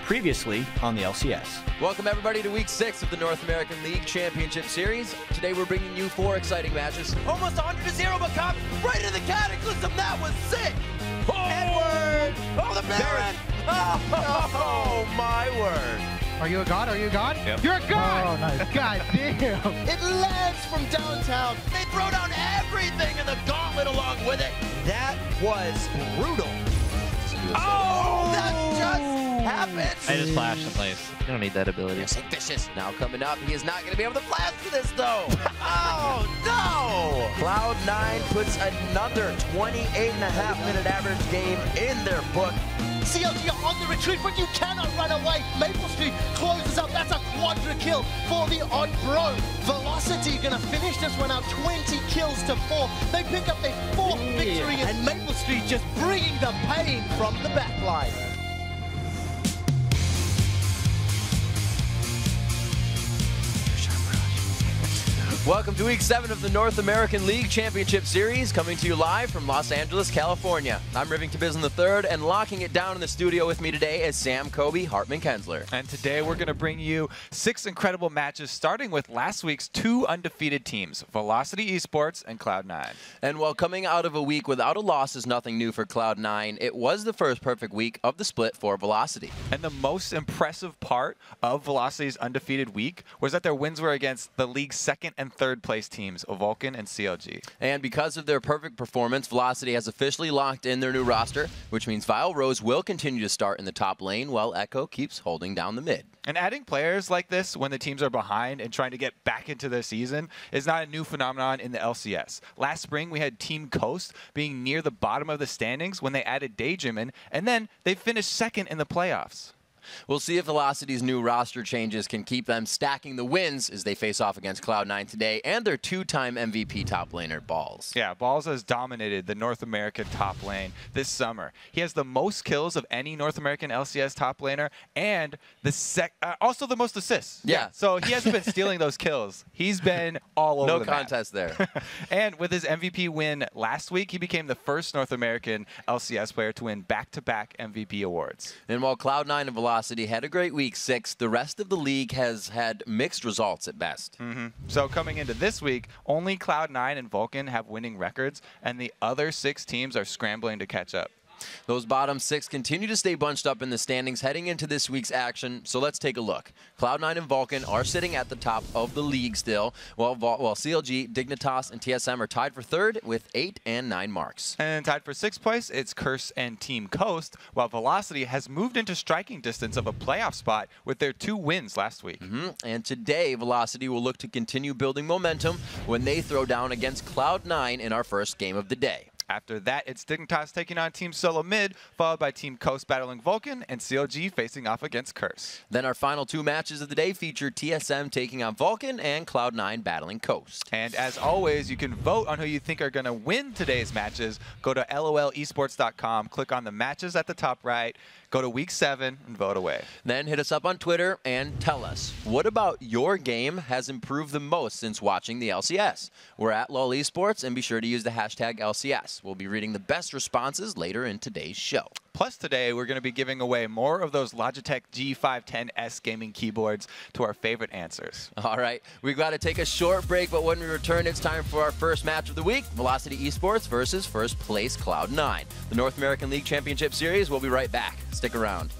previously on the LCS. Welcome everybody to Week 6 of the North American League Championship Series. Today we're bringing you 4 exciting matches. Almost 100-0, but Cobb right into the Cataclysm. That was sick. Oh, Edward! Oh, the Baron! Oh, my word. Are you a god? Are you a god? Yep. You're a god! Oh, nice. God damn! It lands from downtown. They throw down everything and the gauntlet along with it. That was brutal. Oh, that just happened. I just flashed in place. You don't need that ability. Vicious. Now coming up, he is not going to be able to flash for this though. Oh no! Cloud9 puts another 28.5-minute average game in their book. CLG are on the retreat, but you cannot run away. Maple Street closes up. That's a quadra kill for the odd bro. Velocity gonna finish this one out, 20 kills to 4. They pick up their 4th victory, and Maple Street just bringing the pain from the back line. Welcome to Week 7 of the North American League Championship Series, coming to you live from Los Angeles, California. I'm Rivington Bisson III, and locking it down in the studio with me today is Sam Kobe Hartman-Kensler. And today we're going to bring you 6 incredible matches, starting with last week's 2 undefeated teams, Velocity Esports and Cloud9. And while coming out of a week without a loss is nothing new for Cloud9, it was the first perfect week of the split for Velocity. And the most impressive part of Velocity's undefeated week was that their wins were against the league's 2nd and 3rd place teams, Vulcan and CLG. And because of their perfect performance, Velocity has officially locked in their new roster, which means Vile Rose will continue to start in the top lane while Echo keeps holding down the mid. And adding players like this when the teams are behind and trying to get back into their season is not a new phenomenon in the LCS. Last spring, we had Team Coast being near the bottom of the standings when they added Daydreamin', and then they finished 2nd in the playoffs. We'll see if Velocity's new roster changes can keep them stacking the wins as they face off against Cloud9 today and their 2-time MVP top laner, Balls. Yeah, Balls has dominated the North American top lane this summer. He has the most kills of any North American LCS top laner and also the most assists. Yeah. So he hasn't been stealing those kills. He's been all over No the map. contest there. And with his MVP win last week, he became the first North American LCS player to win back-to-back MVP awards. And while Cloud9 and Velocity had a great week 6, the rest of the league has had mixed results at best. So coming into this week, only Cloud9 and Vulcan have winning records, and the other 6 teams are scrambling to catch up. Those bottom 6 continue to stay bunched up in the standings heading into this week's action, so let's take a look. Cloud9 and Vulcan are sitting at the top of the league still, while CLG, Dignitas, and TSM are tied for 3rd with 8 and 9 marks. And tied for 6th place, it's Curse and Team Coast, while Velocity has moved into striking distance of a playoff spot with their 2 wins last week. And today, Velocity will look to continue building momentum when they throw down against Cloud9 in our first game of the day. After that, it's Dignitas taking on Team Solo Mid, followed by Team Coast battling Vulcan, and CLG facing off against Curse. Then our final 2 matches of the day feature TSM taking on Vulcan and Cloud9 battling Coast. And as always, you can vote on who you think are going to win today's matches. Go to lolesports.com, click on the matches at the top right, go to Week 7, and vote away. Then hit us up on Twitter and tell us, what about your game has improved the most since watching the LCS? We're at LOL Esports, and be sure to use the hashtag LCS. We'll be reading the best responses later in today's show. Plus today, we're going to be giving away more of those Logitech G510S gaming keyboards to our favorite answers. All right, we've got to take a short break, but when we return, it's time for our first match of the week, Velocity Esports versus first place Cloud9. The North American League Championship Series. We'll be right back. Stick around.